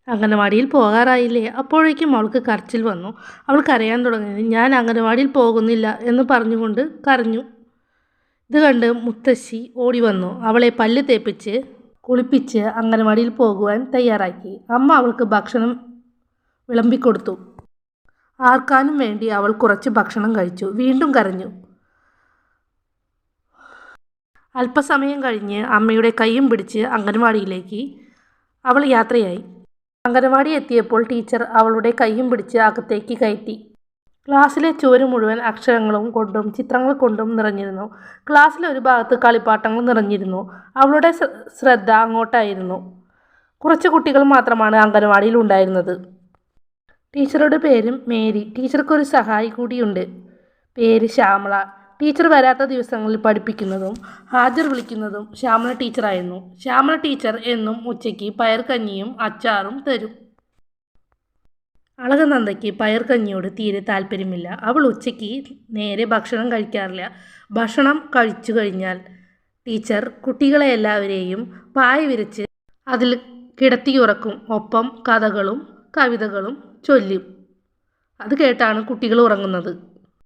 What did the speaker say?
അംഗനവാടിയിൽ പോകാറായില്ലേ? അപ്പോഴേക്കും അവൾക്ക് കരച്ചിൽ വന്നു. അവൾ കരയാൻ തുടങ്ങി. ഞാൻ അംഗനവാടിയിൽ പോകുന്നില്ല എന്ന് പറഞ്ഞുകൊണ്ട് കരഞ്ഞു. ഇത് കണ്ട് മുത്തശ്ശി ഓടി വന്നു. അവളെ പല്ല് തേപ്പിച്ച് കുളിപ്പിച്ച് അംഗനവാടിയിൽ പോകുവാൻ തയ്യാറാക്കി. അമ്മ അവൾക്ക് ഭക്ഷണം വിളമ്പിക്കൊടുത്തു. ആർക്കാനും വേണ്ടി അവൾ കുറച്ച് ഭക്ഷണം കഴിച്ചു. വീണ്ടും കരഞ്ഞു. അല്പസമയം കഴിഞ്ഞ് അമ്മയുടെ കൈയും പിടിച്ച് അംഗനവാടിയിലേക്ക് അവൾ യാത്രയായി. അംഗനവാടി എത്തിയപ്പോൾ ടീച്ചർ അവളുടെ കൈയും പിടിച്ച് അകത്തേക്ക് കയറ്റി. ക്ലാസ്സിലെ ചുവര് മുഴുവൻ അക്ഷരങ്ങളും കൊണ്ടും ചിത്രങ്ങൾ കൊണ്ടും നിറഞ്ഞിരുന്നു. ക്ലാസ്സിലെ ഒരു ഭാഗത്ത് കളിപ്പാട്ടങ്ങൾ നിറഞ്ഞിരുന്നു. അവളുടെ ശ്രദ്ധ അങ്ങോട്ടായിരുന്നു. കുറച്ച് കുട്ടികൾ മാത്രമാണ് അംഗനവാടിയിൽ ഉണ്ടായിരുന്നത്. ടീച്ചറുടെ പേരും മേരി. ടീച്ചർക്കൊരു സഹായി കൂടിയുണ്ട്. പേര് ശ്യാമള. ടീച്ചർ വരാത്ത ദിവസങ്ങളിൽ പഠിപ്പിക്കുന്നതും ഹാജർ വിളിക്കുന്നതും ശ്യാമള ടീച്ചറായിരുന്നു. ശ്യാമള ടീച്ചർ എന്നും ഉച്ചയ്ക്ക് പയർകഞ്ഞിയും അച്ചാറും തരും. അളകനന്ദയ്ക്ക് പയർകഞ്ഞിയോട് തീരെ താല്പര്യമില്ല. അവൾ ഉച്ചയ്ക്ക് നേരെ ഭക്ഷണം കഴിക്കാറില്ല. ഭക്ഷണം കഴിച്ചു കഴിഞ്ഞാൽ ടീച്ചർ കുട്ടികളെ എല്ലാവരെയും പായ വിരിച്ച് അതിൽ കിടത്തിയുറക്കും. ഒപ്പം കഥകളും കവിതകളും ചൊല്ലും. അത് കേട്ടാണ് കുട്ടികൾ ഉറങ്ങുന്നത്.